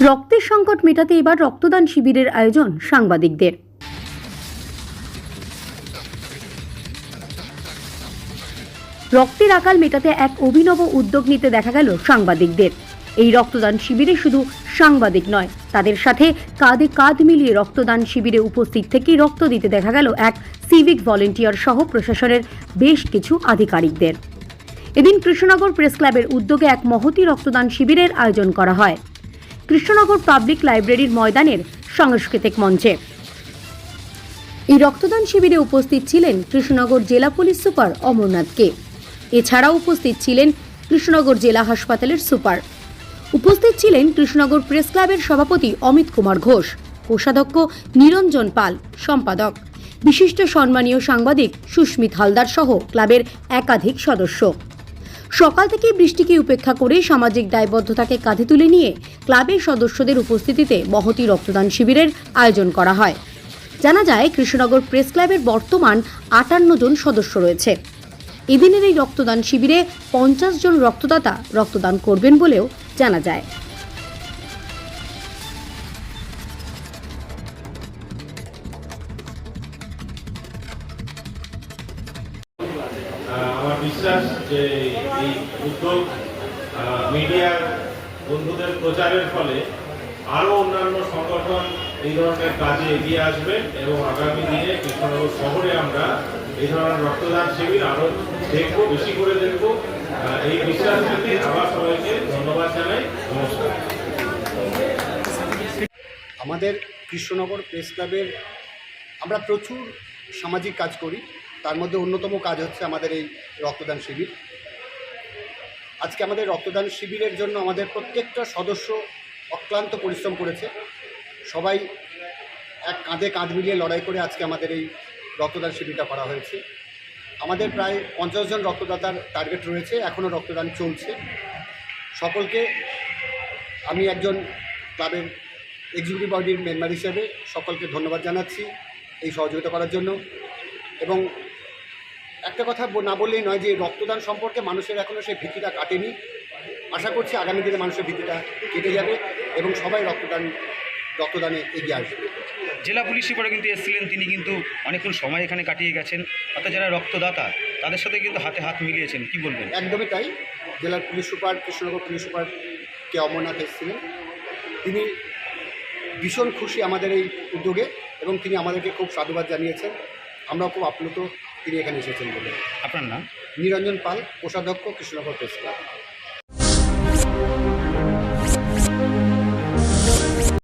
রক্তের সংকট মেটাতে এবার রক্তদান শিবিরের আয়োজন সাংবাদিকদের। রক্তের আকাল মেটাতে এক অভিনব উদ্যোগ নিতে দেখা গেল সাংবাদিকদের। এই রক্তদান শিবিরে শুধু সাংবাদিক নয়, তাদের সাথে কাঁধে কাঁধ মিলিয়ে রক্তদান শিবিরে উপস্থিত থেকেই রক্ত দিতে দেখা গেল এক সিভিক ভলেন্টিয়ার সহ প্রশাসনের বেশ কিছু আধিকারিকদের। এদিন কৃষ্ণনগর প্রেস ক্লাবের উদ্যোগে এক মহতী রক্তদান শিবিরের আয়োজন করা হয় কৃষ্ণনগর পাবলিক লাইব্রেরির ময়দানের সাংস্কৃতিক মঞ্চে। এই রক্তদান শিবিরে উপস্থিত ছিলেন কৃষ্ণনগর জেলা পুলিশ সুপার অমরনাথ কে। এছাড়াও উপস্থিত ছিলেন কৃষ্ণনগর জেলা হাসপাতালের সুপার। উপস্থিত ছিলেন কৃষ্ণনগর প্রেস ক্লাবের সভাপতি অমিত কুমার ঘোষ, কোষাধ্যক্ষ নিরঞ্জন পাল, সম্পাদক, বিশিষ্ট সম্মানীয় সাংবাদিক সুস্মিত হালদার সহ ক্লাবের একাধিক সদস্য। সকাল থেকে বৃষ্টিকে উপেক্ষা করে সামাজিক দায়বদ্ধতাকে কাঁধে তুলে নিয়ে ক্লাবের সদস্যদের উপস্থিতিতে মহতী রক্তদান শিবিরের আয়োজন করা হয়। জানা যায় কৃষ্ণনগর প্রেস ক্লাবের বর্তমান 58 জন সদস্য রয়েছে। এদিনের এই রক্তদান শিবিরে 50 জন রক্তদাতা রক্তদান করবেন বলেও জানা যায়। আমার বিশ্বাস যে এই উদ্যোগ মিডিয়ার বন্ধুদের প্রচারের ফলে আরও অন্যান্য সংগঠন এই ধরনের কাজে এগিয়ে আসবে এবং আগামী দিনে কৃষ্ণনগর শহরে আমরা এই ধরনের রক্তদান শিবির আরও দেখবো, বেশি করে দেখবো। এই বিশ্বাস রেখে আবার সবাইকে ধন্যবাদ জানাই। নমস্কার। আমাদের কৃষ্ণনগর প্রেস ক্লাবের আমরা প্রচুর সামাজিক কাজ করি, তার মধ্যে অন্যতম কাজ হচ্ছে আমাদের এই রক্তদান শিবির। আজকে আমাদের রক্তদান শিবিরের জন্য আমাদের প্রত্যেকটা সদস্য অক্লান্ত পরিশ্রম করেছে। সবাই এক কাঁধে কাঁধ মিলিয়ে লড়াই করে আজকে আমাদের এই রক্তদান শিবিরটা করা হয়েছে। আমাদের প্রায় 50 জন রক্তদাতার টার্গেট রয়েছে, এখনও রক্তদান চলছে। সকলকে আমি একজন ক্লাবের এক্সিকিউটিভ বডির মেম্বার হিসেবে সকলকে ধন্যবাদ জানাচ্ছি এই সহযোগিতা করার জন্য। এবং একটা কথা না বললেই নয় যে রক্তদান সম্পর্কে মানুষের এখনও সেই ভীতিটা কাটেনি। আশা করছি আগামী দিনে মানুষের ভীতিটা কেটে যাবে এবং সবাই রক্তদানে এগিয়ে আসবে। জেলা পুলিশ সুপারও কিন্তু এসেছিলেন, তিনি কিন্তু অনেকক্ষণ সময় এখানে কাটিয়ে গেছেন, অর্থাৎ যারা রক্তদাতা তাদের সাথে কিন্তু হাতে হাত মিলিয়েছেন। কি বলবেন? একদমই তাই। জেলার police super, Krishnanagar police super কে অমরনাথ এসেছিলেন। তিনি ভীষণ খুশি আমাদের এই উদ্যোগে এবং তিনি আমাদেরকে খুব সাধুবাদ জানিয়েছেন। আমরাও খুব আপ্লুত তিনি এখানে এসেছেন বলে। আপনার নাম? নিরঞ্জন পাল, কোষাধ্যক্ষ, কৃষ্ণনগর প্রেস ক্লাব।